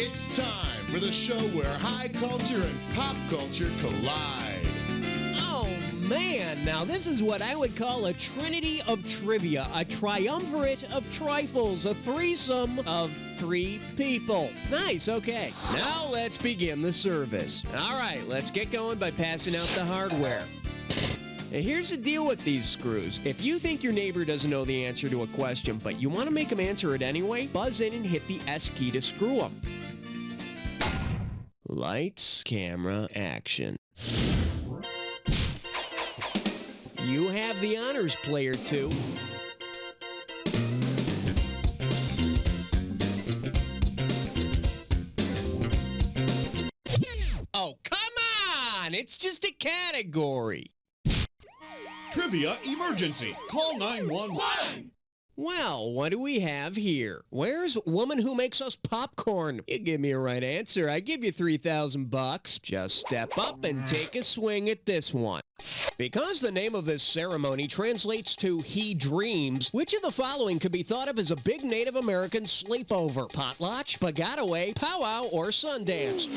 It's time for the show where high culture and pop culture collide. Oh, man. Now, this is what I would call a trinity of trivia, a triumvirate of trifles, a threesome of three people. Nice, okay. Now, let's begin the service. All right, let's get going by passing out the hardware. Now, here's the deal with these screws. If you think your neighbor doesn't know the answer to a question, but you want to make him answer it anyway, buzz in and hit the S key to screw him. Lights, camera, action. You have the honors, player 2. Oh, come on! It's just a category. Trivia emergency. Call 911. Well, what do we have here? Where's woman who makes us popcorn? You give me a right answer, I give you $3,000. Just step up and take a swing at this one. Because the name of this ceremony translates to He Dreams, which of the following could be thought of as a big Native American sleepover? Potlatch, Bagataway, powwow, or Sundance?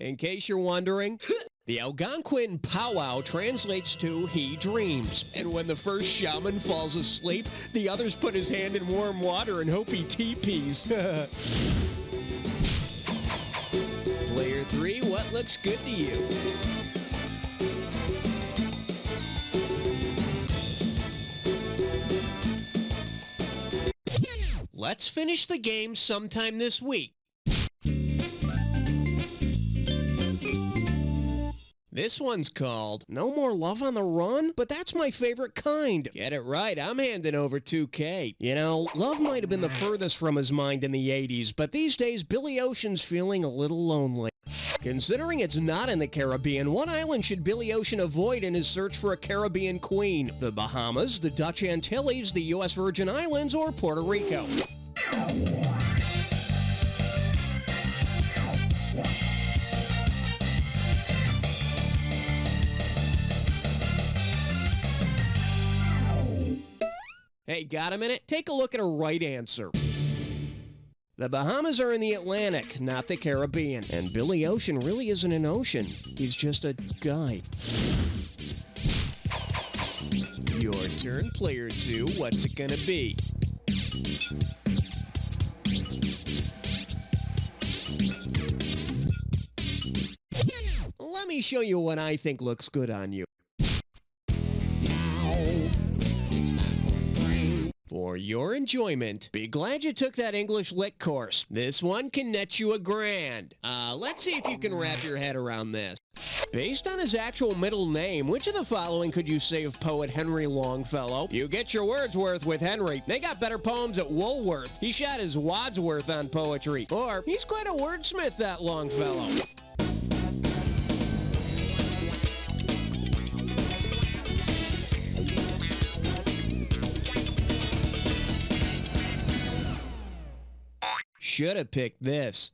In case you're wondering, the Algonquin powwow translates to He Dreams. And when the first shaman falls asleep, the others put his hand in warm water and hope he teepees. Player 3, what looks good to you? Let's finish the game sometime this week. This one's called No More Love on the Run, but that's my favorite kind. Get it right, I'm handing over $2K. You know, love might have been the furthest from his mind in the 80s, but these days Billy Ocean's feeling a little lonely. Considering it's not in the Caribbean, what island should Billy Ocean avoid in his search for a Caribbean queen? The Bahamas, the Dutch Antilles, the U.S. Virgin Islands, or Puerto Rico? Hey, got a minute? Take a look at a right answer. The Bahamas are in the Atlantic, not the Caribbean. And Billy Ocean really isn't an ocean. He's just a guy. Your turn, player 2. What's it gonna be? Let me show you what I think looks good on you. For your enjoyment, be glad you took that English Lit course. This one can net you $1,000. Let's see if you can wrap your head around this. Based on his actual middle name, which of the following could you say of poet Henry Longfellow? You get your Wordsworth with Henry. They got better poems at Woolworth. He shot his Wadsworth on poetry. Or, he's quite a wordsmith, that Longfellow. Should have picked this.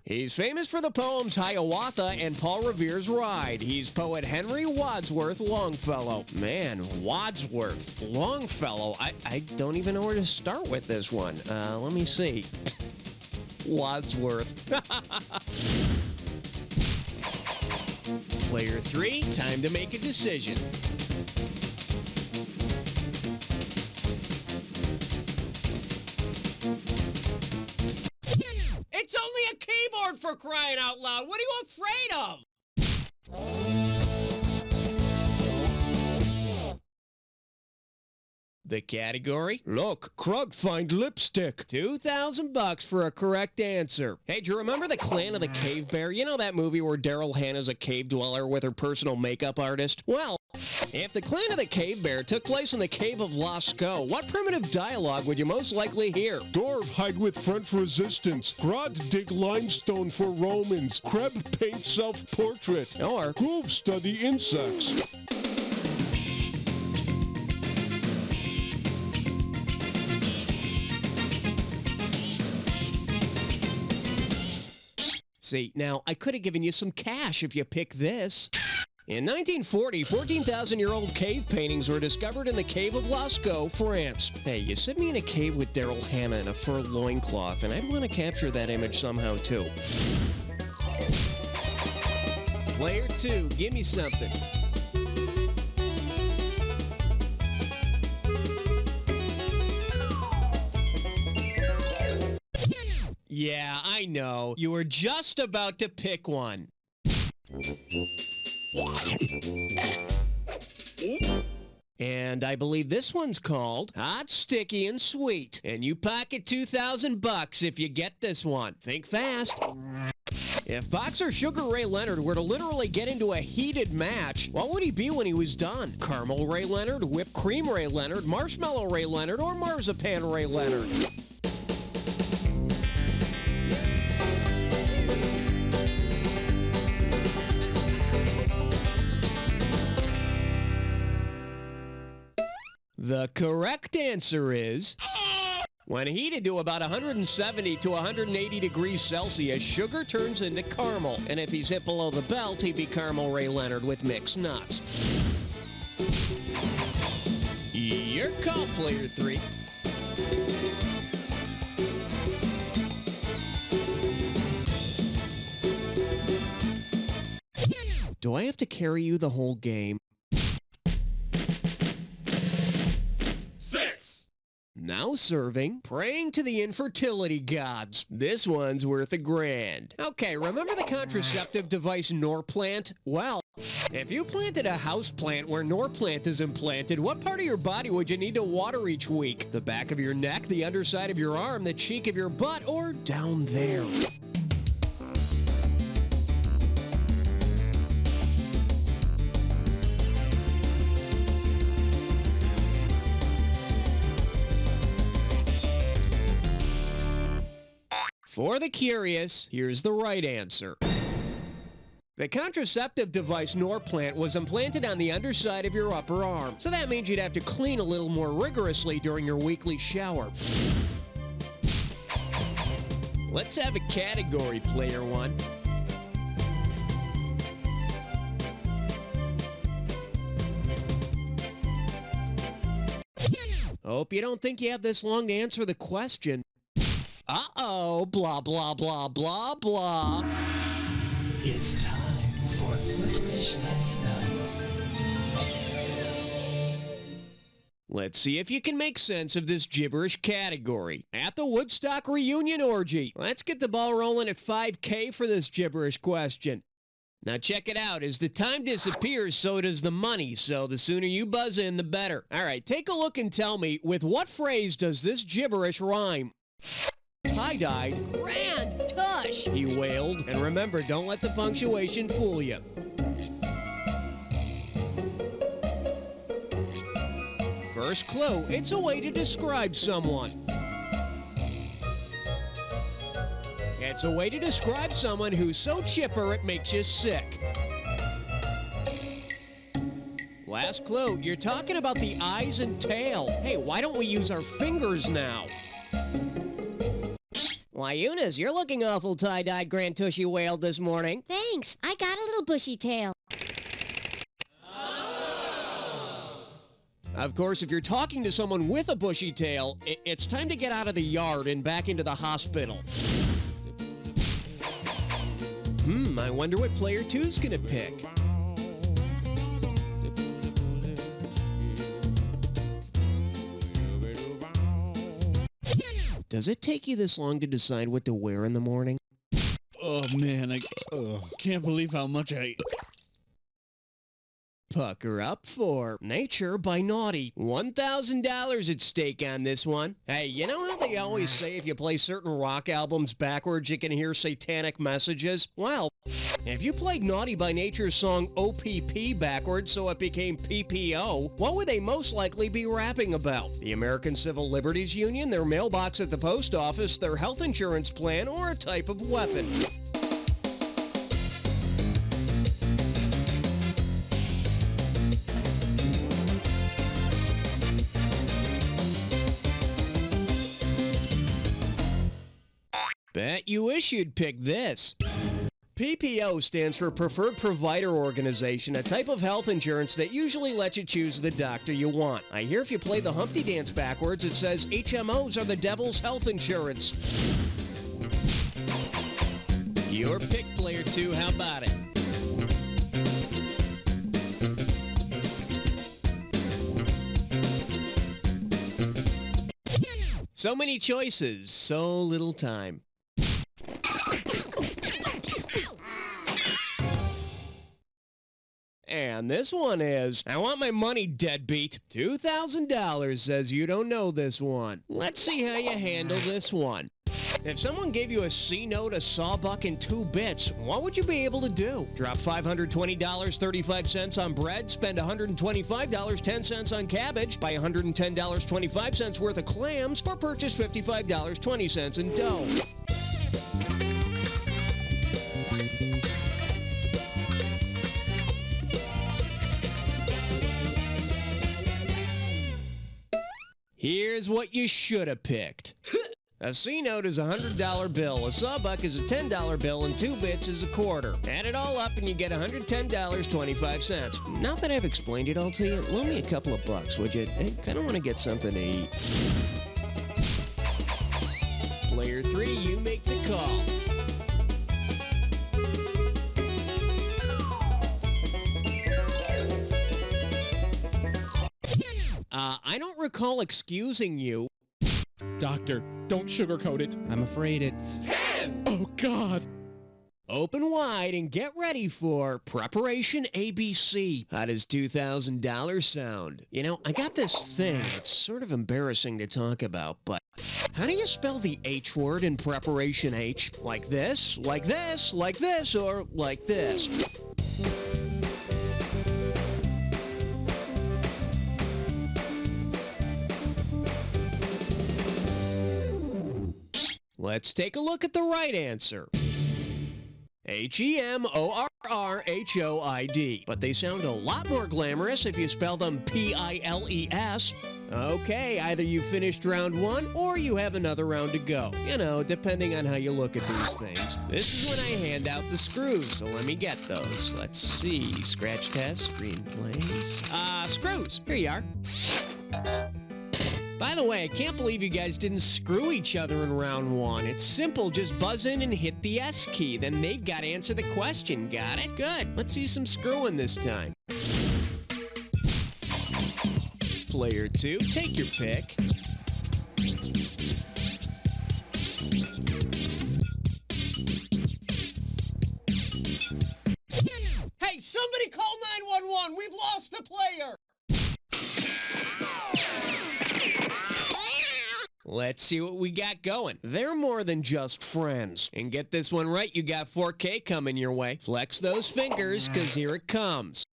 He's famous for the poems Hiawatha and Paul Revere's Ride. He's poet Henry Wadsworth Longfellow. Man, Wadsworth Longfellow. I don't even know where to start with this one. Let me see. Wadsworth. Player 3, time to make a decision. It's only a keyboard, for crying out loud. What are you afraid of? The category? Look, Krug find lipstick. $2,000 for a correct answer. Hey, do you remember the Clan of the Cave Bear? You know that movie where Daryl Hannah's a cave dweller with her personal makeup artist? Well, if the Clan of the Cave Bear took place in the Cave of Lascaux, what primitive dialogue would you most likely hear? Dwarf hide with French resistance. Grod dig limestone for Romans. Kreb paint self-portrait. Or, Groove study insects. See, now, I could have given you some cash if you picked this. In 1940, 14,000-year-old cave paintings were discovered in the cave of Lascaux, France. Hey, you sit me in a cave with Daryl Hannah in a fur loincloth, and I'd want to capture that image somehow, too. Player 2, give me something. Yeah, I know. You were just about to pick one. And I believe this one's called Hot, Sticky, and Sweet. And you pocket $2,000 if you get this one. Think fast. If boxer Sugar Ray Leonard were to literally get into a heated match, what would he be when he was done? Caramel Ray Leonard, Whipped Cream Ray Leonard, Marshmallow Ray Leonard, or Marzipan Ray Leonard? The correct answer is, when heated to about 170 to 180 degrees Celsius, sugar turns into caramel. And if he's hit below the belt, he'd be Caramel Ray Leonard with mixed nuts. Your call, player 3. Do I have to carry you the whole game? Now serving, praying to the infertility gods. This one's worth $1,000. Okay, remember the contraceptive device Norplant? Well, if you planted a house plant where Norplant is implanted, what part of your body would you need to water each week? The back of your neck, the underside of your arm, the cheek of your butt, or down there? For the curious, here's the right answer. The contraceptive device Norplant was implanted on the underside of your upper arm, so that means you'd have to clean a little more rigorously during your weekly shower. Let's have a category, player 1. Hope you don't think you have this long to answer the question. Uh-oh, blah, blah, blah, blah, blah. It's time for Flippers Lesson. Let's see if you can make sense of this gibberish category. At the Woodstock reunion orgy. Let's get the ball rolling at $5K for this gibberish question. Now check it out. As the time disappears, so does the money. So the sooner you buzz in, the better. All right, take a look and tell me, with what phrase does this gibberish rhyme? Tie-dyed. Grand tush! He wailed. And remember, don't let the punctuation fool you. First clue, it's a way to describe someone. It's a way to describe someone who's so chipper it makes you sick. Last clue, you're talking about the eyes and tail. Hey, why don't we use our fingers now? Why, Eunice, you're looking awful tie-dyed, Grand Tushy wailed this morning. Thanks. I got a little bushy tail. Of course, if you're talking to someone with a bushy tail, it's time to get out of the yard and back into the hospital. I wonder what player 2's gonna pick. Does it take you this long to decide what to wear in the morning? Oh, man, I can't believe how much Pucker up for Nature by Naughty. $1,000 at stake on this one. Hey, you know how they always say if you play certain rock albums backwards, you can hear satanic messages? Well, if you played Naughty by Nature's song OPP backwards so it became PPO, what would they most likely be rapping about? The American Civil Liberties Union, their mailbox at the post office, their health insurance plan, or a type of weapon? Bet you wish you'd pick this. PPO stands for Preferred Provider Organization, a type of health insurance that usually lets you choose the doctor you want. I hear if you play the Humpty Dance backwards, it says HMOs are the devil's health insurance. Your pick, player 2. How about it? So many choices, so little time. And this one is, I want my money, deadbeat. $2,000 says you don't know this one. Let's see how you handle this one. If someone gave you a C note, a sawbuck, and 2 bits, what would you be able to do? Drop $520.35 on bread, spend $125.10 on cabbage, buy $110.25 worth of clams, or purchase $55.20 in dough. Here's what you should have picked. A C note is a $100 bill, a sawbuck is a $10 bill, and 2 bits is a quarter. Add it all up and you get $110.25. Now that I've explained it all to you, loan me a couple of bucks, would you? I kind of want to get something to eat. Player 3, you make the call. I don't recall excusing you. Doctor, don't sugarcoat it. I'm afraid it's... Oh, God. Open wide and get ready for Preparation ABC. How does $2,000 sound? You know, I got this thing. It's sort of embarrassing to talk about, but how do you spell the H word in Preparation H? Like this, like this, like this, or like this? Let's take a look at the right answer. Hemorrhoid. But they sound a lot more glamorous if you spell them Piles. Okay, either you finished round 1 or you have another round to go. You know, depending on how you look at these things. This is when I hand out the screws, so let me get those. Let's see. Scratch test, screenplays. Screws. Here you are. By the way, I can't believe you guys didn't screw each other in round 1. It's simple, just buzz in and hit the S key. Then they've got to answer the question. Got it? Good. Let's see some screwing this time. Player 2, take your pick. Hey, somebody call 911. We've lost a player. Let's see what we got going. They're more than just friends. And get this one right, you got 4K coming your way. Flex those fingers, because here it comes.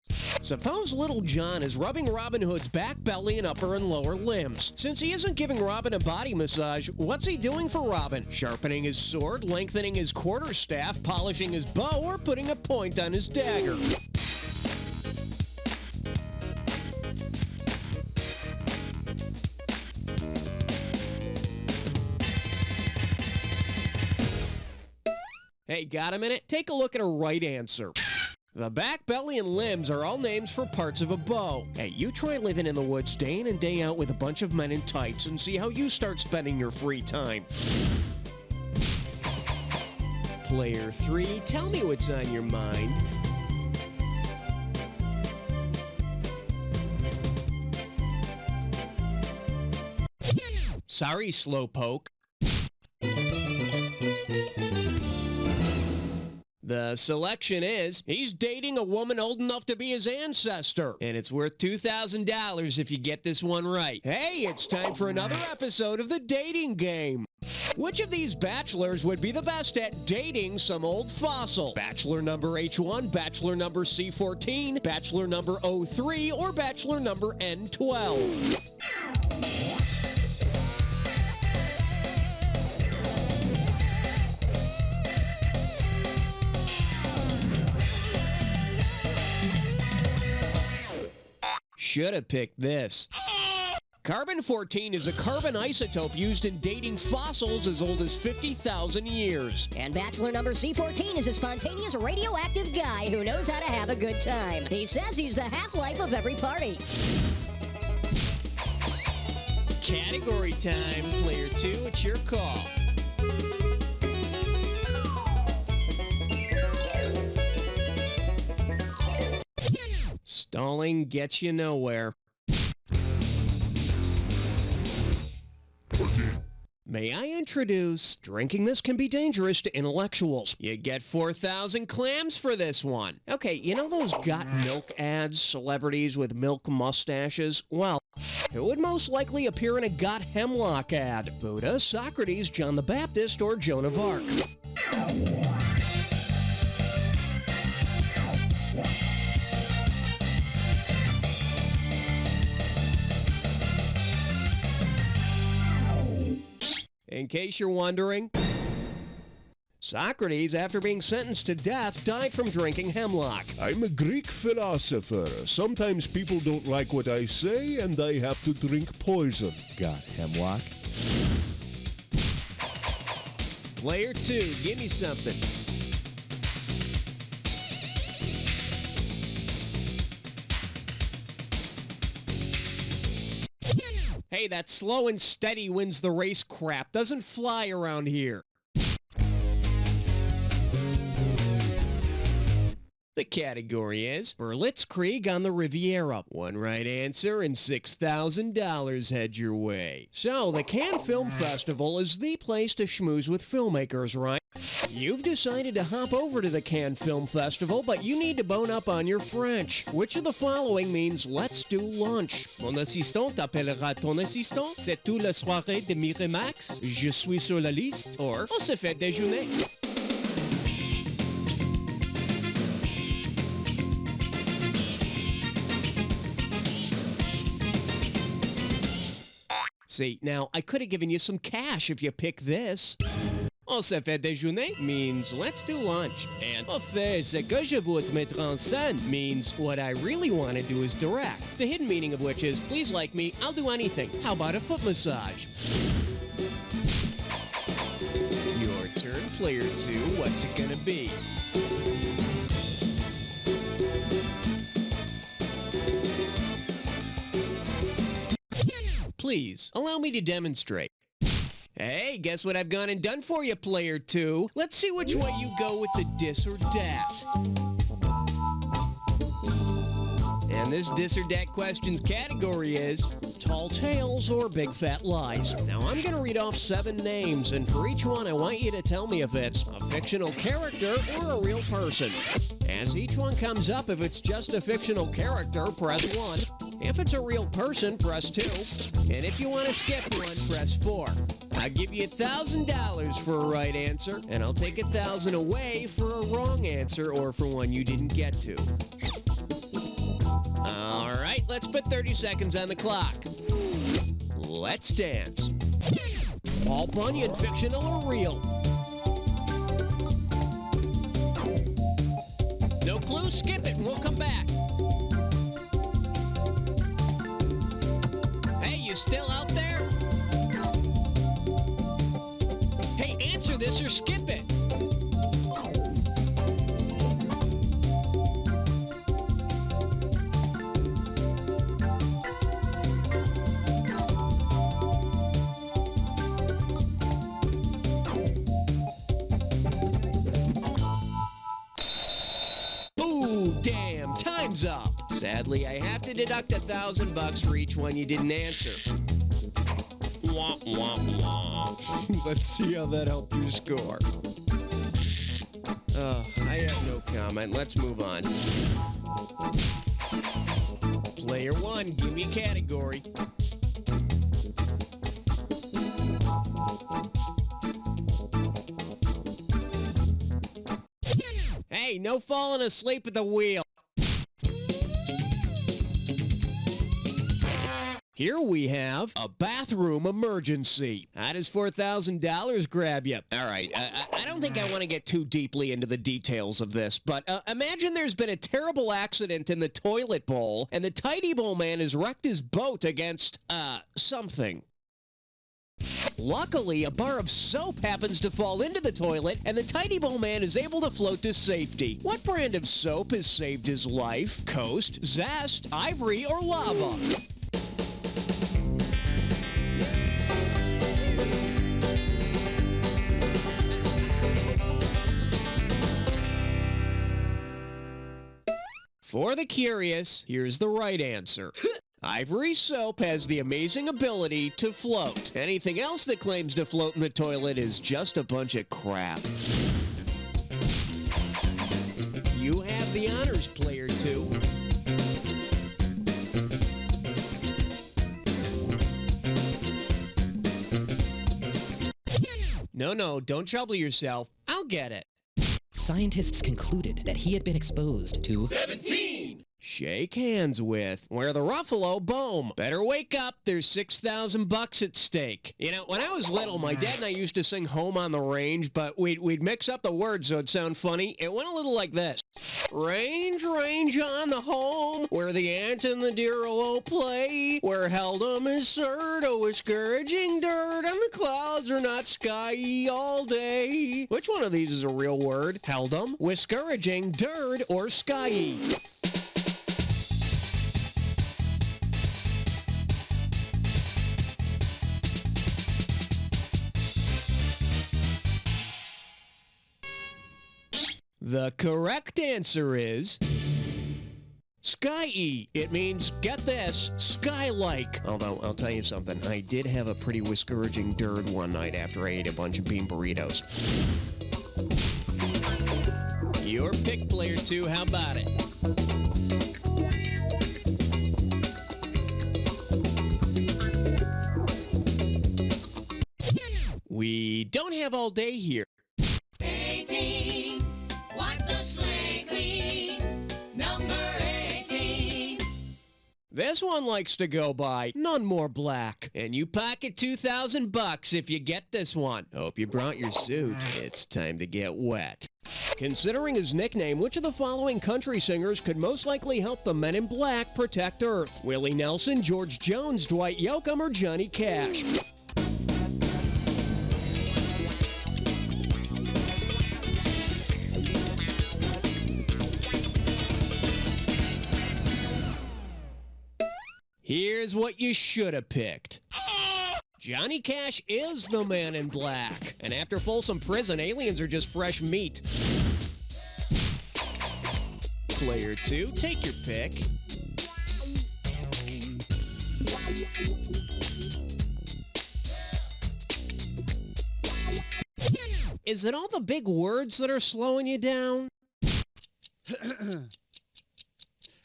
Suppose Little John is rubbing Robin Hood's back, belly, and upper and lower limbs. Since he isn't giving Robin a body massage, what's he doing for Robin? Sharpening his sword, lengthening his quarterstaff, polishing his bow, or putting a point on his dagger? Hey, got a minute? Take a look at a right answer. The back, belly, and limbs are all names for parts of a bow. Hey, you try living in the woods day in and day out with a bunch of men in tights and see how you start spending your free time. Player 3, tell me what's on your mind. Sorry, Slowpoke. The selection is, he's dating a woman old enough to be his ancestor. And it's worth $2,000 if you get this one right. Hey, it's time for another episode of the dating game. Which of these bachelors would be the best at dating some old fossil? Bachelor number H1, bachelor number C14, bachelor number 03, or bachelor number N12? Should have picked this. Carbon-14 is a carbon isotope used in dating fossils as old as 50,000 years. And bachelor number C14 is a spontaneous radioactive guy who knows how to have a good time. He says he's the half-life of every party. Category time. Player 2, it's your call. Stalling gets you nowhere. May I introduce drinking this can be dangerous to intellectuals. You get 4,000 clams for this one. Okay, you know those got milk ads, celebrities with milk mustaches? Well, who would most likely appear in a got hemlock ad? Buddha, Socrates, John the Baptist, or Joan of Arc? In case you're wondering, Socrates, after being sentenced to death, died from drinking hemlock. I'm a Greek philosopher. Sometimes people don't like what I say, and I have to drink poison. Got hemlock. Player 2, give me something. Hey, that slow and steady wins the race crap doesn't fly around here. The category is Berlitzkrieg on the Riviera. One right answer and $6,000 head your way. So, the Cannes Film Festival is the place to schmooze with filmmakers, right? You've decided to hop over to the Cannes Film Festival, but you need to bone up on your French. Which of the following means let's do lunch? Mon assistant t'appellera ton assistant. C'est tout la soirée de Miramax. Je suis sur la liste. Or, on se fait déjeuner. See, now, I could have given you some cash if you pick this. On se fait déjeuner means let's do lunch. And en fait, ce que je veux te mettre en scène means what I really want to do is direct. The hidden meaning of which is, please like me, I'll do anything. How about a foot massage? Your turn, player 2. What's it gonna be? Please, allow me to demonstrate. Hey, guess what I've gone and done for you, player 2? Let's see which way you go with the dis or dat. And this dis or dat question's category is tall tales or big fat lies. Now, I'm going to read off 7 names, and for each one, I want you to tell me if it's a fictional character or a real person. As each one comes up, if it's just a fictional character, press 1. If it's a real person, press 2. And if you want to skip one, press 4. I'll give you $1,000 for a right answer, and I'll take $1,000 away for a wrong answer or for one you didn't get to. All right, let's put 30 seconds on the clock. Let's dance. Paul Bunyan, fictional or real? No clue? Skip it and we'll come back. Hey, you still out there? Hey, answer this or skip it. Damn, time's up. Sadly, I have to deduct $1,000 for each one you didn't answer. Wah, wah, wah. Let's see how that helped you score. I have no comment. Let's move on. Player 1, give me a category. Hey, no falling asleep at the wheel. Here we have a bathroom emergency. How does $4,000 grab you? All right, I don't think I want to get too deeply into the details of this, but imagine there's been a terrible accident in the toilet bowl, and the tidy bowl man has wrecked his boat against, something. Luckily, a bar of soap happens to fall into the toilet, and the tidy bowl man is able to float to safety. What brand of soap has saved his life? Coast, Zest, Ivory, or Lava? For the curious, here's the right answer. Ivory soap has the amazing ability to float. Anything else that claims to float in the toilet is just a bunch of crap. You have the honors, player 2. No, don't trouble yourself. I'll get it. Scientists concluded that he had been exposed to 17! Shake hands with. Wear the Ruffalo, boom. Better wake up, there's $6,000 at stake. You know, when I was little, my dad and I used to sing Home on the Range, but we'd mix up the words so it'd sound funny. It went a little like this. Range, range on the home, where the ant and the deer play, where Heldom is stirred, discouraging dirt, and the clouds are not skyey all day. Which one of these is a real word? Heldom, discouraging, dirt, or skyey? The correct answer is skyey. It means, get this, sky-like. Although, I'll tell you something, I did have a pretty discouraging dirt one night after I ate a bunch of bean burritos. Your pick, player 2, how about it? We don't have all day here. 18, wipe the slate clean. Number 18. This one likes to go by none more black. And you pocket $2,000 if you get this one. Hope you brought your suit. It's time to get wet. Considering his nickname, which of the following country singers could most likely help the Men in Black protect Earth? Willie Nelson, George Jones, Dwight Yoakam, or Johnny Cash? Here's what you should have picked. Johnny Cash is the Man in Black. And after Folsom Prison, aliens are just fresh meat. Player 2, take your pick. Is it all the big words that are slowing you down?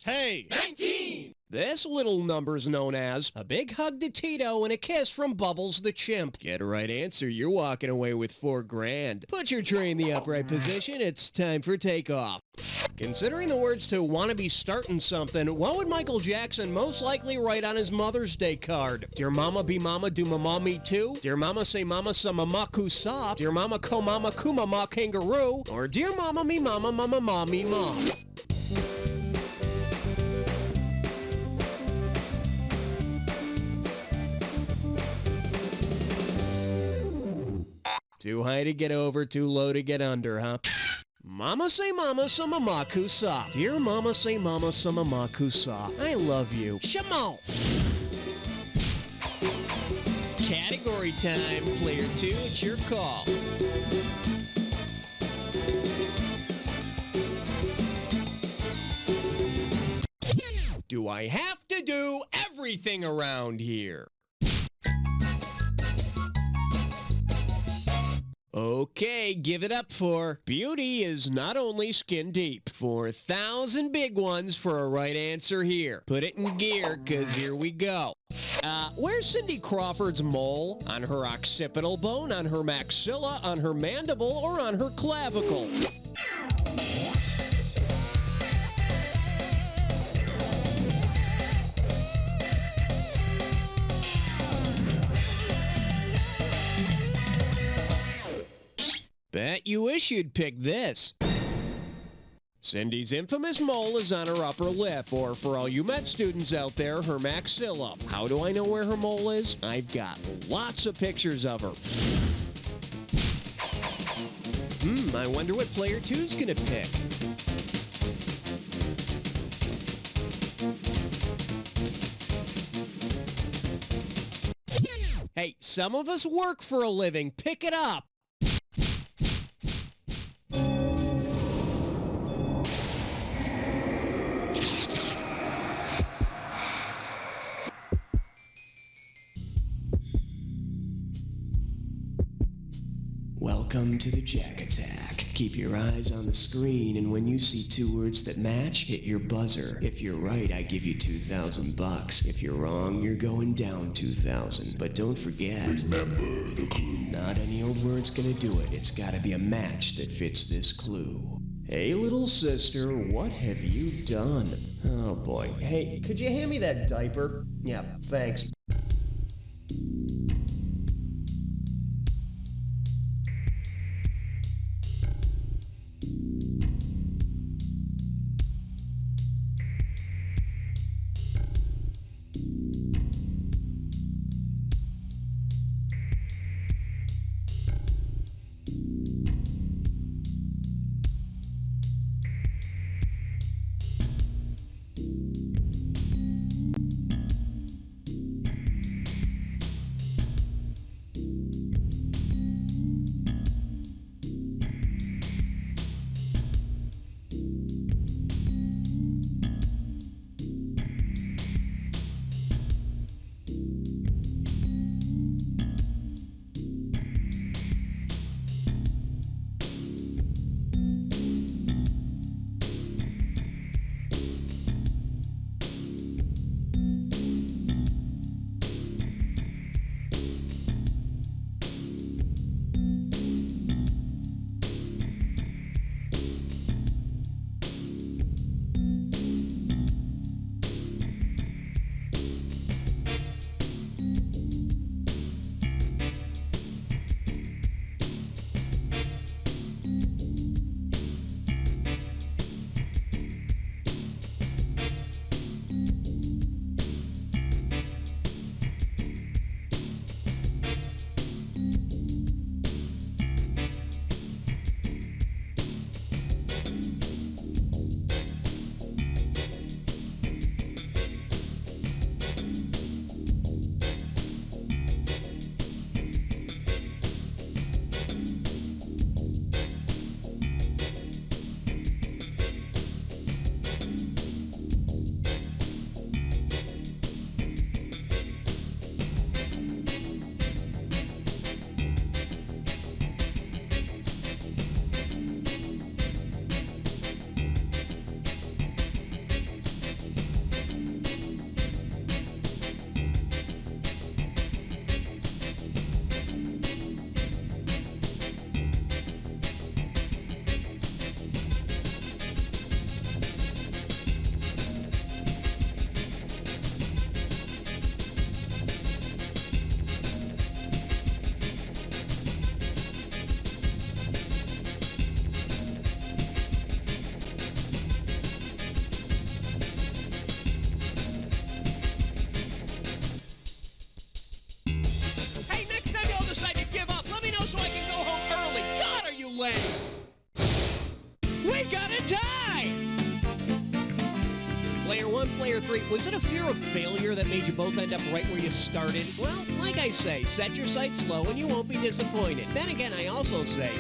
Hey! 19! This little number's known as a big hug to Tito and a kiss from Bubbles the Chimp. Get a right answer, you're walking away with $4,000. Put your tray in the upright position, it's time for takeoff. Considering the words to "wanna be starting something," what would Michael Jackson most likely write on his Mother's Day card? Dear mama be mama, do mama me too? Dear mama say mama sa mama kusa? Dear mama ko mama kumama kangaroo? Or dear mama me mama mama ma me mom? Too high to get over, too low to get under, huh? Mama say mama sa mama kusa. Dear mama say mama sa mama kusa. I love you. Shamo! Category time. Player 2, it's your call. Do I have to do everything around here? Okay, give it up for Beauty is not only skin deep. 4,000 big ones for a right answer here. Put it in gear, cause here we go. Where's Cindy Crawford's mole? On her occipital bone, on her maxilla, on her mandible, or on her clavicle? bet you wish you'd picked this. Cindy's infamous mole is on her upper lip, or for all you med students out there, her maxilla. How do I know where her mole is? I've got lots of pictures of her. I wonder what player 2's gonna pick. Hey, some of us work for a living. Pick it up. Welcome to the Jack Attack. Keep your eyes on the screen, and when you see two words that match, hit your buzzer. If you're right, I give you $2,000. If you're wrong, you're going down 2,000. But don't forget, remember the clue. Not any old word's gonna do it. It's gotta be a match that fits this clue. Hey, little sister, what have you done? Oh boy. Hey, could you hand me that diaper? Yeah, thanks. We got a tie! Player 1, Player 3, was it a fear of failure that made you both end up right where you started? Well, like I say, set your sights low and you won't be disappointed. Then again, I also say,